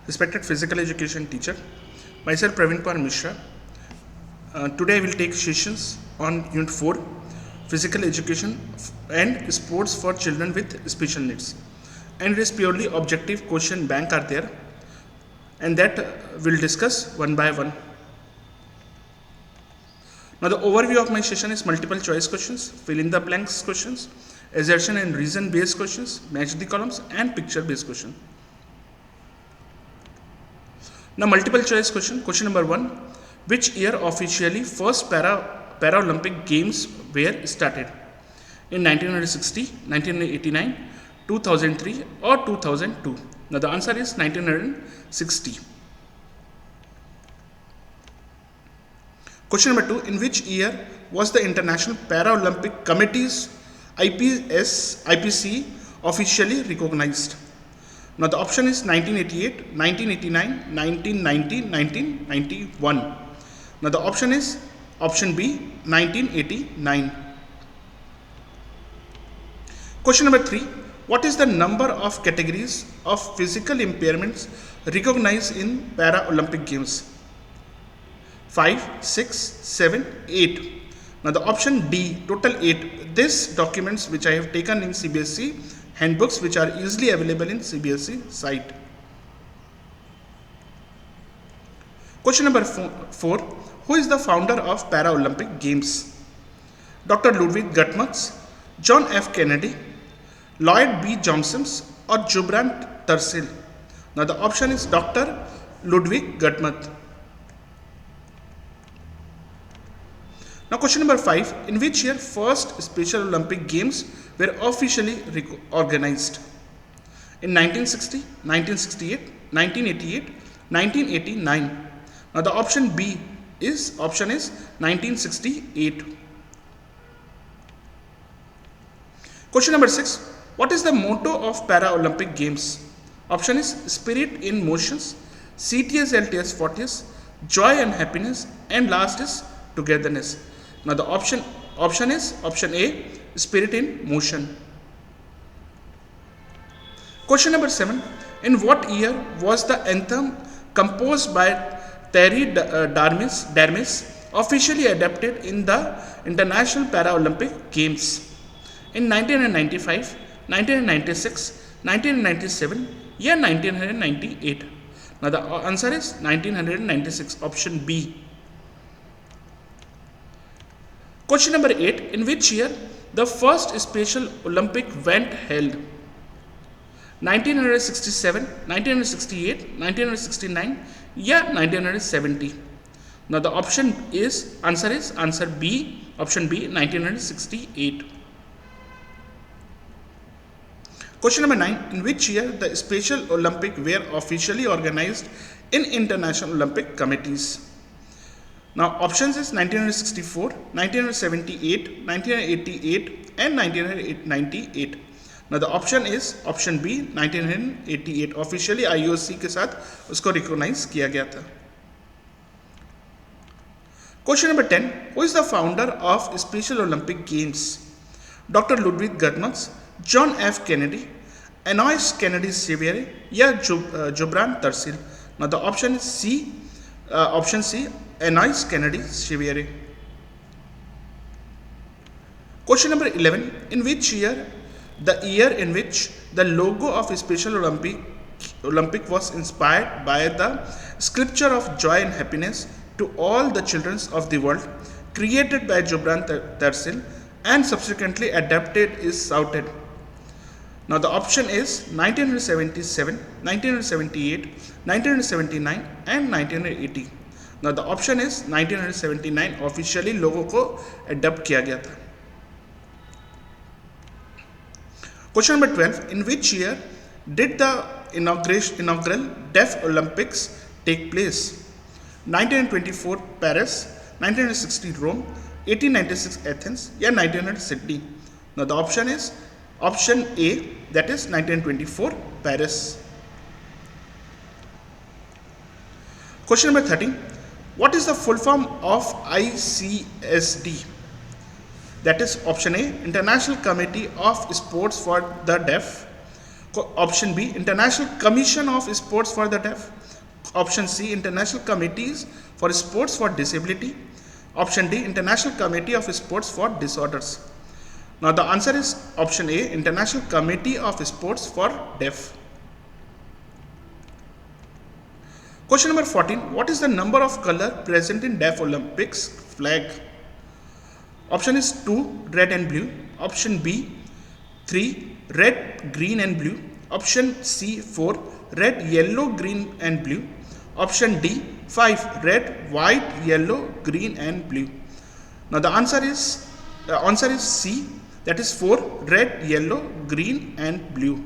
Respected physical education teacher, myself Praveen Mishra. Today I will take sessions on Unit 4, Physical Education and Sports for Children with Special Needs. And it is purely objective question bank are there, and that we'll discuss one by one. Now the overview of my session is multiple choice questions, fill in the blanks questions, assertion and reason based questions, match the columns and picture based question. Now multiple choice question number 1, which year officially first Paralympic Games were started? In 1960, 1989, 2003 or 2002? Now the answer is 1960. Question number 2, in which year was the International Paralympic Committee's IPC officially recognized? Now the option is 1988, 1989, 1990, 1991. Now the option is option B, 1989. Question number 3, what is the number of categories of physical impairments recognized in Paralympic Games? 5, 6, 7, 8. Now the option D, total 8. These documents which I have taken in CBSE handbooks, which are easily available in CBSE site. Question number 4, who is the founder of Paralympic Games? Dr. Ludwig Guttmacher, John F. Kennedy, Lloyd B. Johnson or Gudbrand Thurston? Now the option is Dr. Ludwig Guttmacher. Now question number 5, in which year first Special Olympic Games were officially organized? In 1960, 1968, 1988, 1989. Now the option B is 1968. Question number 6, what is the motto of Paralympic Games? Option is spirit in motions, CTS, LTS, 40s, joy and happiness, and last is togetherness. Now the option is option A, spirit in motion. Question number 7, in what year was the anthem composed by Terry Darmis officially adapted in the International Paralympic Games? In 1995, 1996, 1997, yeah 1998. Now the answer is 1996, option B. Question number 8, in which year the first Special Olympic event held? 1967, 1968, 1969, yeah 1970. Now the answer is answer B, option B, 1968. Question number 9, in which year the Special Olympic were officially organized in International Olympic Committees? Now options is 1964, 1978, 1988 and 1998. Now the option is option B, 1988. officially IOC के साथ उसको recognize किया गया था. Question number 10, who is the founder of Special Olympic Games? Dr. Ludwig Guttmacher, John F. Kennedy, Alois Kennedy Sr. या Gudbrand Thurston? Now the option is C, option C, Alois Kennedy Sr. Question number 11, in which year the year in which the logo of Special Olympic was inspired by the scripture of joy and happiness to all the children of the world, created by Gudbrand Thurston and subsequently adapted is shouted? Now the option is 1977, 1978, 1979 and 1980. Now the option is 1979, officially logo को adopt किया गया था. Question number 12, in which year did the inaugural Deaf Olympics take place? 1924 Paris, 1960 Rome, 1896 Athens, yeah 1900 Sydney. Now the option is option A, that is 1924 Paris. Question number 13, what is the full form of ICSD? That is option A, International Committee of Sports for the Deaf. Option B, International Commission of Sports for the Deaf. Option C, International Committees for Sports for Disability. Option D, International Committee of Sports for Disorders. Now the answer is option A, International Committee of Sports for Deaf. Question number 14. What is the number of color present in Deaflympics flag? Option is 2, red and blue. Option B, 3, red, green and blue. Option C, 4, red, yellow, green and blue. Option D, 5, red, white, yellow, green and blue. Now the answer is C, that is 4, red, yellow, green and blue.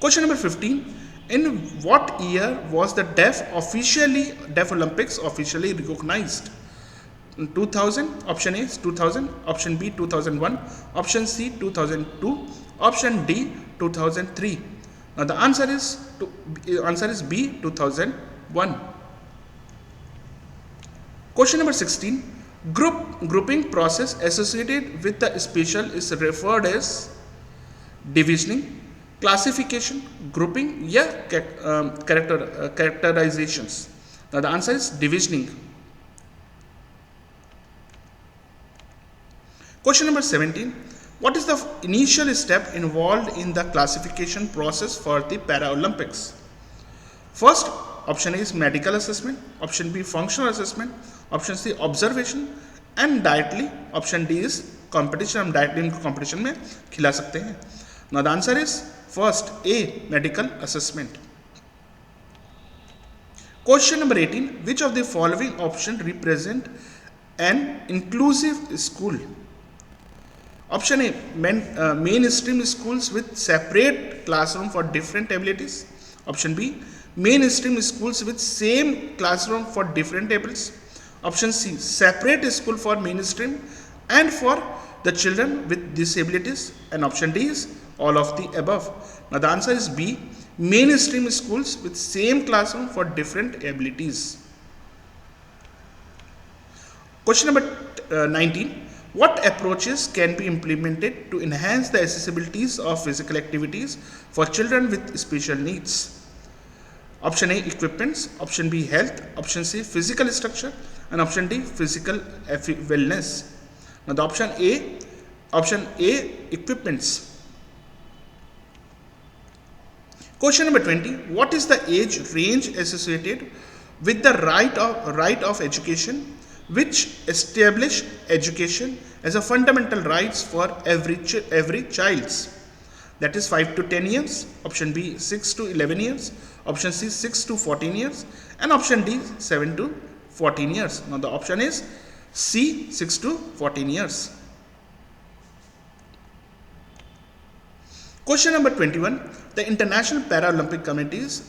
Question number 15. In what year was the Deaflympics officially recognized? 2000, option A is 2000, option B 2001, option C 2002, option D 2003. Now the answer is B 2001. Question number 16. Grouping process associated with the spatial is referred as divisioning, classification, grouping या characterizations. Now the answer is divisioning. Question number 17. What is the initial step involved in the classification process for the Paralympics? First, option A is medical assessment, option B functional assessment, option C observation and dietary, option D is competition. हम directly इनको competition में खिला सकते हैं. Now the answer is first A, medical assessment. Question number 18. Which of the following option represent an inclusive school? Option A, mainstream schools with separate classroom for different abilities. Option B, mainstream schools with same classroom for different abilities. Option C, separate school for mainstream and for the children with disabilities. And option D is all of the above. Now the answer is B, mainstream schools with same classroom for different abilities. Question number 19. What approaches can be implemented to enhance the accessibilities of physical activities for children with special needs? Option A, equipments, option B, health, option C, physical structure, and option D, physical wellness. Now the option A, equipments. Question number 20. What is the age range associated with the right of education, which establish education as a fundamental rights for every child? That is 5 to 10 years, option B 6 to 11 years, option C 6 to 14 years, and option D 7 to 14 years. Now the option is C, 6 to 14 years. Question number 21. The International Paralympic Committees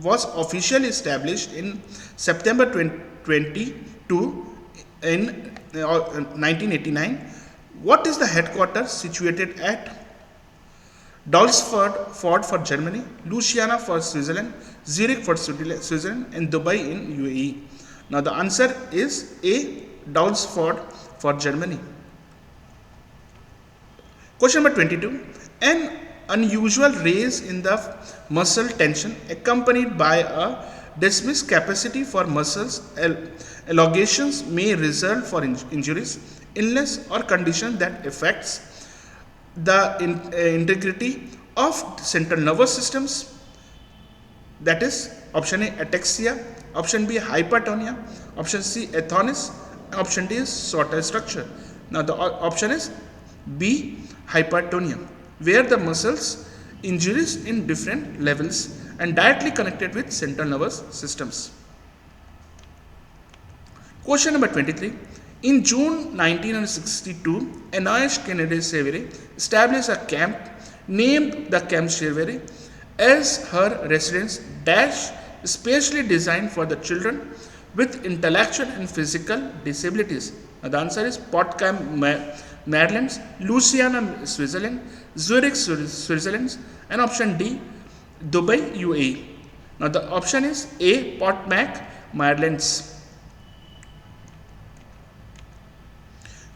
was officially established in September 22 in 1989. What is the headquarters situated at? Dalsford for Germany, Louisiana for Switzerland, Zurich for Switzerland, and Dubai in UAE. Now the answer is A, Dalsford for Germany. Question number 22. An unusual raise in the muscle tension accompanied by a dismissed capacity for muscles elongations may result for injuries, illness or condition that affects the integrity of central nervous systems. That is option A, ataxia, option B, hypertonia, option C, athonus, option D is shorter structure. Now the option is B, hypertonia, where the muscles injuries in different levels and directly connected with central nervous systems. Question number 23. In June 1962, Anais Kennedy Severi established a camp named the Camp Severi as her residence dash specially designed for the children with intellectual and physical disabilities. Now the answer is Potsdam, Maryland, Louisiana, Switzerland, Zurich, Switzerland, and option D, Dubai, UAE. Now the option is A, Potsdam, Maryland.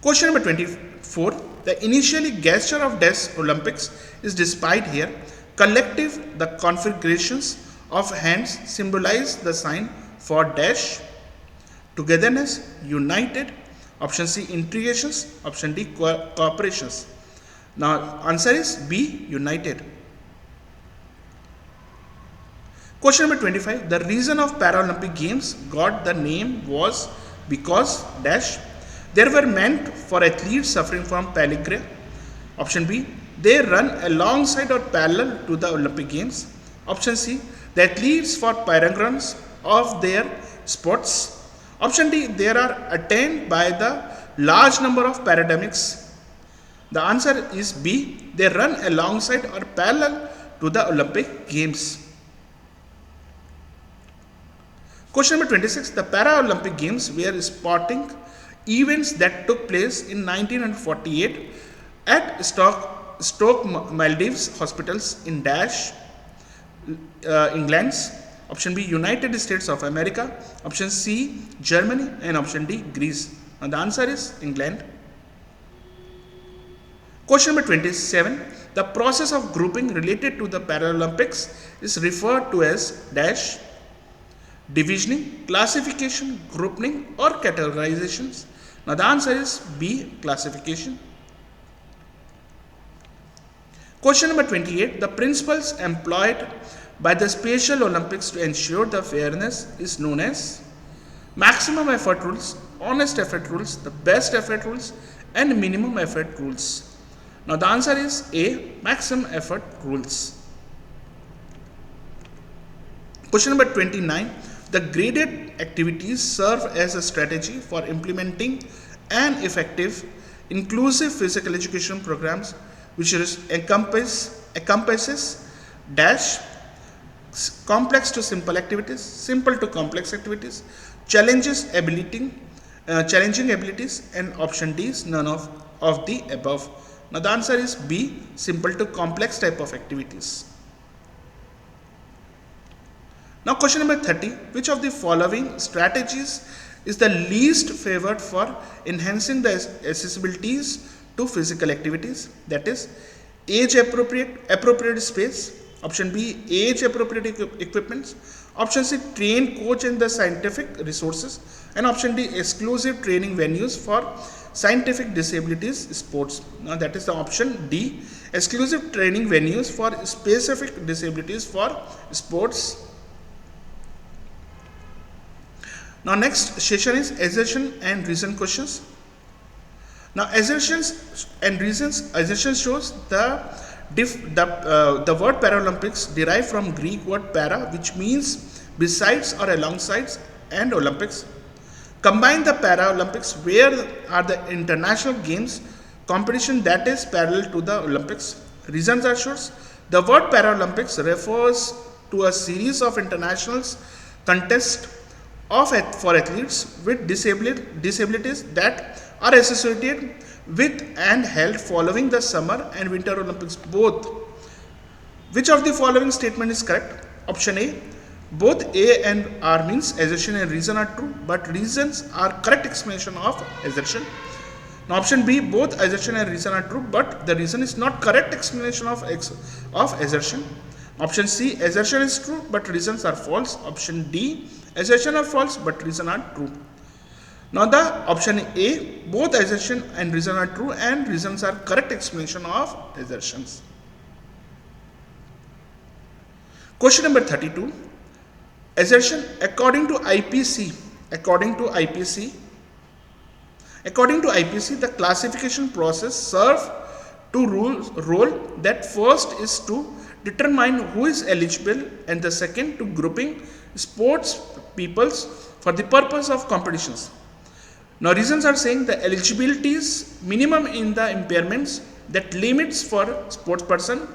Question number 24. The initially gesture of Deaflympics is displayed here. Collective, the configurations of hands symbolize the sign for dash. Togetherness, united. Option C, integrations. Option D, cooperations. Now answer is B, united. Question number 25. The reason of Paralympic Games got the name was because dash. They were meant for athletes suffering from paralympic. Option B, they run alongside or parallel to the Olympic Games. Option C, the athletes for paragrams of their sports. Option D, they are attained by the large number of pandemics. The answer is B, they run alongside or parallel to the Olympic Games. Question number 26. The Paralympic Games were sporting events that took place in 1948 at Stoke Maldives hospitals in Dash, England. Option B, United States of America. Option C, Germany. And option D, Greece. Now the answer is England. Question number 27. The process of grouping related to the Paralympics is referred to as dash. Divisioning, classification, grouping or categorizations. Now the answer is B, classification. Question number 28. The principles employed by the Special Olympics to ensure the fairness is known as maximum effort rules, honest effort rules, the best effort rules and minimum effort rules. Now the answer is A, maximum effort rules. Question number 29. The graded activities serve as a strategy for implementing an effective, inclusive physical education programs which encompasses dash, complex to simple activities, simple to complex activities, challenging abilities, and option D is none of the above. Now the answer is B, simple to complex type of activities. Now question number 30. Which of the following strategies is the least favored for enhancing the accessibilities to physical activities? That is age appropriate space. Option B, age appropriate equipments. Option C, trained coach and the scientific resources. And option D, exclusive training venues for scientific disabilities sports. Now that is the option D, exclusive training venues for specific disabilities for sports. Now next session is assertion and reason questions. Now assertions and reasons. Assertion shows the word Paralympics derived from Greek word para, which means besides or alongside, and Olympics. Combine the Paralympics where are the international games competition that is parallel to the Olympics. Reasons are shows the word Paralympics refers to a series of international contests for athletes with disabilities that are associated with and held following the Summer and Winter Olympics both. Which of the following statement is correct? Option A, both A and R means assertion and reason are true, but reasons are correct explanation of assertion. Now option B, both assertion and reason are true, but the reason is not correct explanation of assertion. Option C, assertion is true, but reasons are false. Option D, assertion are false, but reason are true. Now the option A, both assertion and reason are true and reasons are correct explanation of assertions. Question number 32. Assertion according to IPC, the classification process serves two role. That first is to determine who is eligible and the second to grouping sports peoples for the purpose of competitions. Now reasons are saying the eligibility is minimum in the impairments that limits for sports person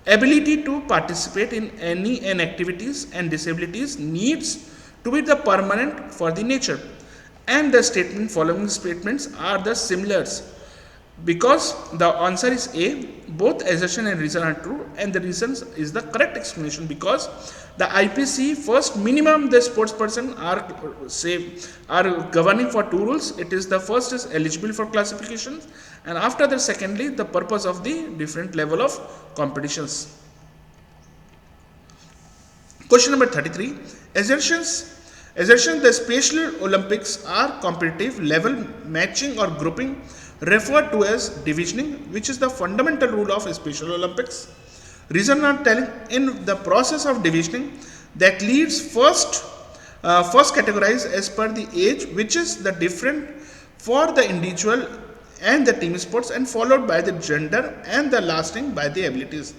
ability to participate in any activities and disabilities needs to be the permanent for the nature, and the following statements are the similars because the answer is A, both assertion and reason are true, and the reasons is the correct explanation because the IPC first minimum the sports person are governing for two rules. It is the first is eligible for classifications, and after that secondly the purpose of the different level of competitions. Question number 33. Assertion the Special Olympics are competitive, level, matching or grouping referred to as divisioning, which is the fundamental rule of Special Olympics. Reason are telling in the process of divisioning that leads first categorized as per the age, which is the different for the individual and the team sports, and followed by the gender and the lasting by the abilities.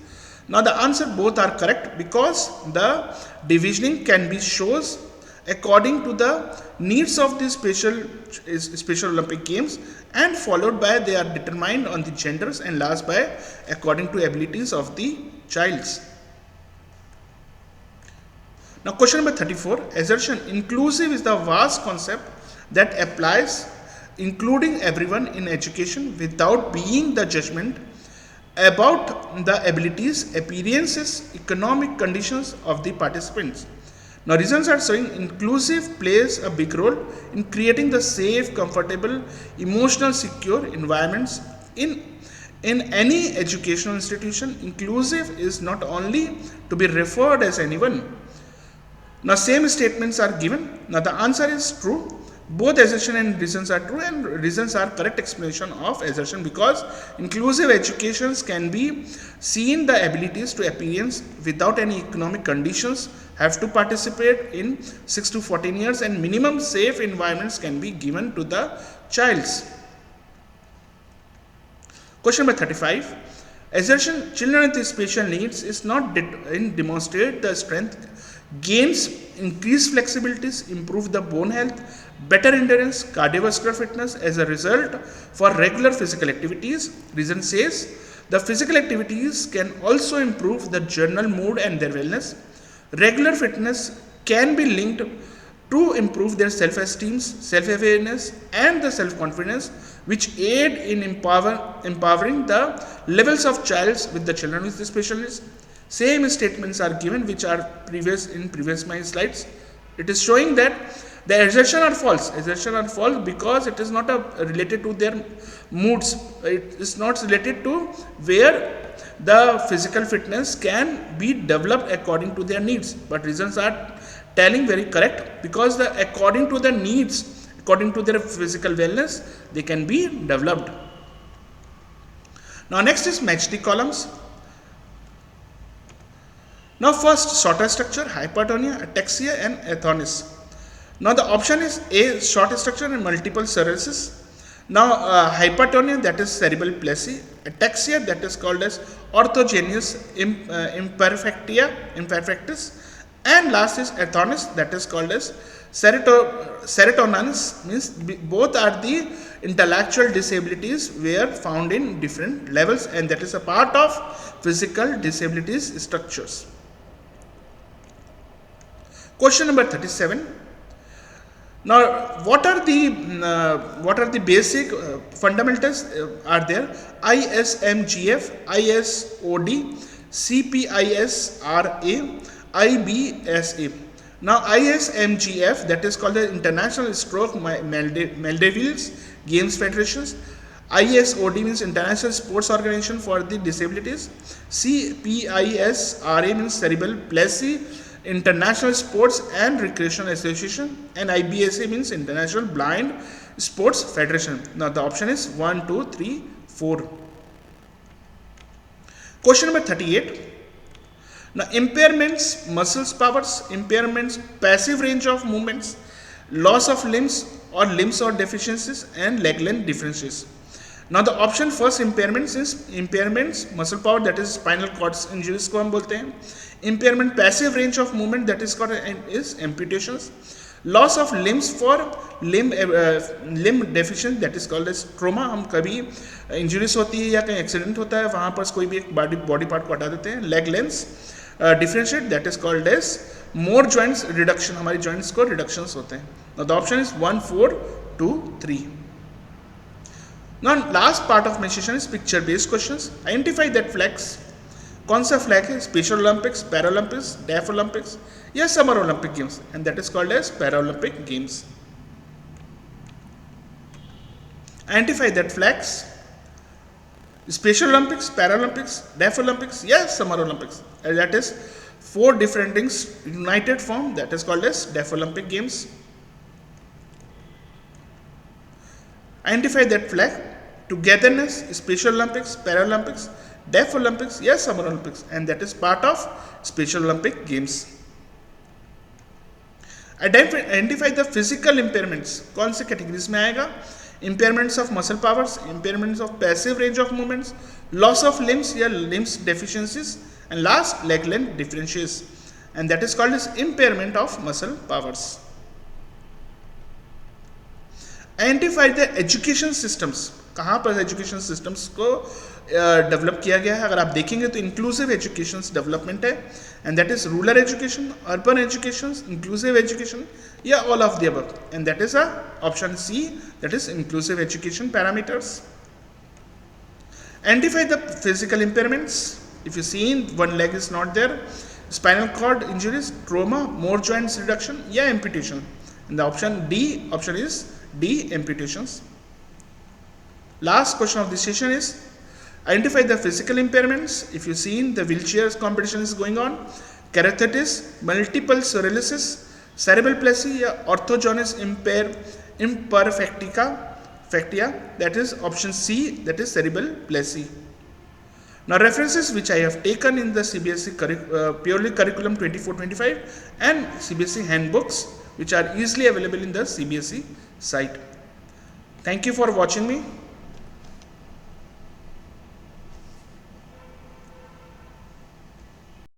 Now the answer both are correct because the divisioning can be shows according to the needs of the special Olympic games, and followed by they are determined on the genders, and last by according to abilities of the childs. Now question number 34. Assertion inclusive is the vast concept that applies including everyone in education without being the judgment about the abilities, appearances, economic conditions of the participants. Now reasons are showing inclusive plays a big role in creating the safe, comfortable, emotional, secure environments in any educational institution. Inclusive is not only to be referred as anyone. Now same statements are given. Now the answer is true. Both assertion and reasons are true, and reasons are correct explanation of assertion because inclusive educations can be seen the abilities to appearance without any economic conditions have to participate in 6 to 14 years, and minimum safe environments can be given to the childs. Question number 35. Assertion children with special needs is not demonstrate the strength, gains, increase flexibilities, improve the bone health, better endurance, cardiovascular fitness as a result for regular physical activities. Reason says the physical activities can also improve the general mood and their wellness. Regular fitness can be linked to improve their self-esteem, self-awareness and the self-confidence, which aid in empowering the levels of childs with the children with the special needs. Same statements are given which are previous my slides. It is showing that the assertion are false. Assertion are false because it is not related to their moods. It is not related to where the physical fitness can be developed according to their needs. But reasons are telling very correct because according to the needs, according to their physical wellness, they can be developed. Now next is match the columns. Now first shorter structure, hypertonia, ataxia and athonis. Now the option is A, short structure and multiple sclerosis. Now hypertonia, that is cerebral palsy, ataxia, that is called as orthogenous imperfectus, and last is athonis, that is called as serotoninus, means both are the intellectual disabilities were found in different levels, and that is a part of physical disabilities structures. Question number 37. Now, what are the basic fundamentals are there? ISMGF, ISOD, CPISRA, IBSA. Now, ISMGF, that is called the International Stroke Maldives Games Federations. ISOD means International Sports Organization for the Disabilities. CPISRA means Cerebral Palsy International Sports and Recreation Association, and IBSA means International Blind Sports Federation. Now the option is 1, 2, 3, 4. Question number 38. Now impairments, muscles powers, impairments, passive range of movements, loss of limbs or deficiencies, and leg length differences. Now the option first impairments is impairments, muscle power, that is spinal cord injuries को हम बोलते हैं. Impairment, passive range of movement, that is called is amputations. Loss of limbs for limb deficient, that is called as trauma. हम कभी injuries होती है या कहीं एक्सीडेंट होता है वहाँ पर कोई भी एक बॉडी पार्ट को हटा देते हैं. Leg lengths differentiate, that is called as more joints reduction, हमारी joints को reductions होते हैं. Now the option is 1, 4, 2, 3. Now last part of my session is picture based questions. Identify that flags. कौन सा फ्लैग है? Special Olympics, Paralympics, deaf Olympics या summer Olympic games, and that is called as Paralympic games. Identify that flags. Special Olympics, Paralympics, deaf Olympics या summer Olympics, and that is 4 different things united form, that is called as Deaflympic Games. Identify that flag. Togetherness, Special Olympics, Paralympics, Deaf Olympics, yes, Summer Olympics, and that is part of Special Olympic Games. Identify the physical impairments. कौन से categories में आएगा? Impairments of muscle powers, impairments of passive range of movements, loss of limbs या limbs deficiencies, and last leg length differences, and that is called as impairment of muscle powers. Identify the education systems. कहाँ पर education systems को develop किया गया है? अगर आप देखेंगे तो इंक्लूसिव एजुकेशन डेवलपमेंट है, and that is rural education, urban education, inclusive education, या all of the above, and that is option C, that is inclusive education parameters. Identify the physical impairments. If you see one leg is not there, spinal cord injuries, trauma, more joints reduction, या amputation. And the option D, option is D, amputations. Last question of this session is identify the physical impairments. If you see the wheelchairs competition is going on, keratitis, multiple sclerosis, cerebral palsy, या orthogenous imperfecta, that is option C, that is cerebral palsy. Now references which I have taken in the CBSE purely curriculum 24-25 and CBSE handbooks which are easily available in the CBSE site. Thank you for watching me.